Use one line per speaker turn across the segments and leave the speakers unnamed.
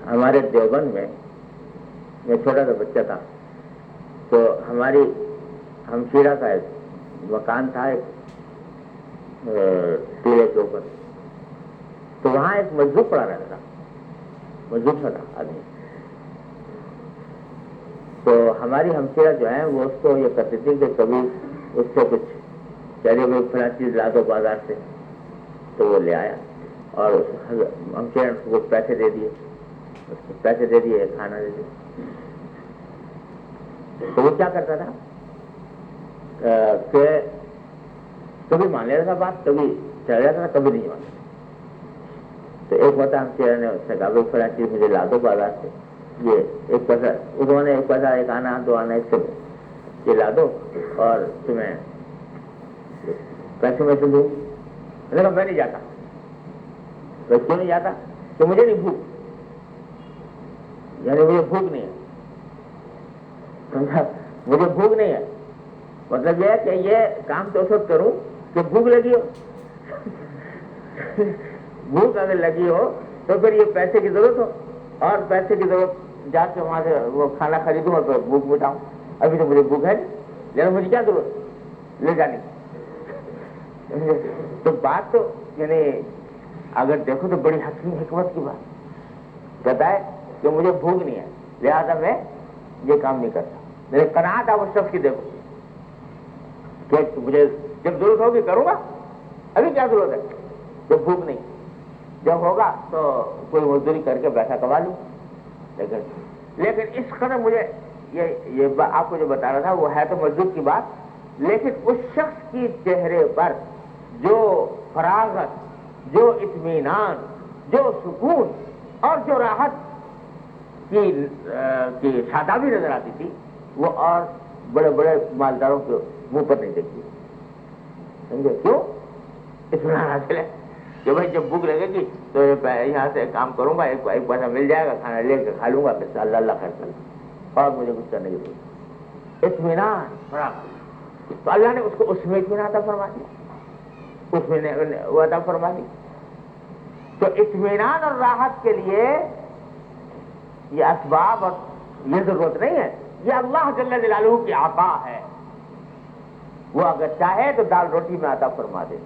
ہمارے دیوبند میں چھوٹا سا بچہ تھا تو ہماری ہمشیرہ کا ایک مکان تھا ایک ٹیلے کے اوپر، تو وہاں ایک مجذوب پڑا رہتا تھا، مجذوب سا تھا آدمی. تو ہماری ہمشیرہ جو ہیں وہ اس کو یہ کرتی تھی کہ کبھی اس سے کچھ چلے کوئی فلاں چیز لا دو بازار سے، تو وہ لے آیا اور ہمشیرہ نے اس کو پیسے دے دیے، اس کو پیسے دے دیے، کھانا دے دیا. تو وہ کیا کرتا تھا کہ کبھی مان لیتا تھا بات، کبھی چلا جاتا تھا، کبھی نہیں مانتا. تو ایک بتا ہمشیرہ نے اس سے کہا فلاں چیز مجھے لا دو بازار سے، یہ ایک پیسہ، انہوں نے ایک پیسہ، ایک آنا دو آنا، ایک سے یہ لا دو اور تمہیں پیسے میں سے دوں. میں نہیں جاتا. کیوں نہیں جاتا؟ کہ مجھے نہیں بھوک، یعنی مجھے بھوک نہیں ہے. مجھے بھوک نہیں ہے مطلب یہ ہے کہ یہ کام تو اس وقت کروں کہ بھوک لگی ہو. بھوک اگر لگی ہو تو پھر یہ پیسے کی ضرورت ہو، اور پیسے کی ضرورت جا کے وہاں سے وہ کھانا خریدوں اور پھر بھوک مٹاؤں. ابھی تو مجھے بھوک ہے نہیں، لیکن مجھے کیا ضرورت لے جانے کی. تو بات تو یعنی اگر دیکھو تو بڑی حکمت کی بات. کہتا ہے کہ مجھے بھوک نہیں ہے لہذا میں یہ کام نہیں کرتا. لیکن قناعت آپ اس شخص کی دیکھو کہ مجھے جب ضرورت ہوگی کروں گا، ابھی کیا ضرورت ہے جب بھوک نہیں، جب ہوگا تو کوئی مزدوری کر کے پیسہ کما لوں. لیکن اس قدر مجھے یہ آپ کو جو بتا رہا تھا وہ ہے تو مزدور کی بات، لیکن اس شخص کی چہرے پر جو فراغت، جو اطمینان، جو سکون اور جو راحت کی شادابی نظر آتی تھی وہ اور بڑے بڑے مالداروں کے منہ پر نہیں دیکھتی. سمجھے کیوں؟ اطمینان حاصل ہے کہ بھائی جب بھوک لگے گی تو یہاں سے کام کروں گا، ایک پیسہ مل جائے گا، کھانا لے کے کھا لوں گا، پھر اللہ اللہ خیر کر لوں اور مجھے کچھ کرنے کی ضرورت. اطمینان فراغت، تو اللہ نے اس کو اس میں اطمینان عطا فرما دیا، اس میں وہ عطا فرما دی. تو اطمینان اور راحت کے لیے یہ اسباب اور یہ ضرورت نہیں ہے، یہ اللہ جل جلالہ کی عطا ہے. وہ اگر چاہے تو دال روٹی میں عطا فرما دے،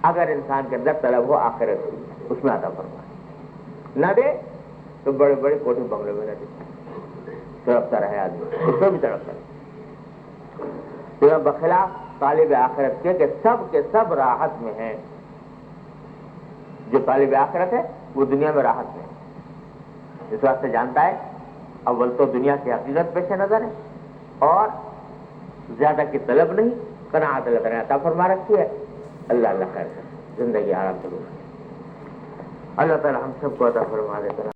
اگر انسان کے اندر طلب ہو آخرت کی اس میں عطا فرما دے. نہ دے تو بڑے بڑے کوٹھے بنگلے میں نہ دے، تڑپتا رہے آدمی، اس میں بھی تڑپتا رہے. بخلاف طالب آخرت کے سب راحت میں ہیں. جو طالب آخرت ہے وہ دنیا میں راحت میں ہے، اس وقت سے جانتا ہے اول تو دنیا کی حقیقت پیش نظر ہے اور زیادہ کی طلب نہیں، قناعت اللہ نے عطا فرما رکھی ہے. اللہ اللہ خیر کر، زندگی آرام سے گزرے. اللہ تعالی ہم سب کو عطا فرما دے.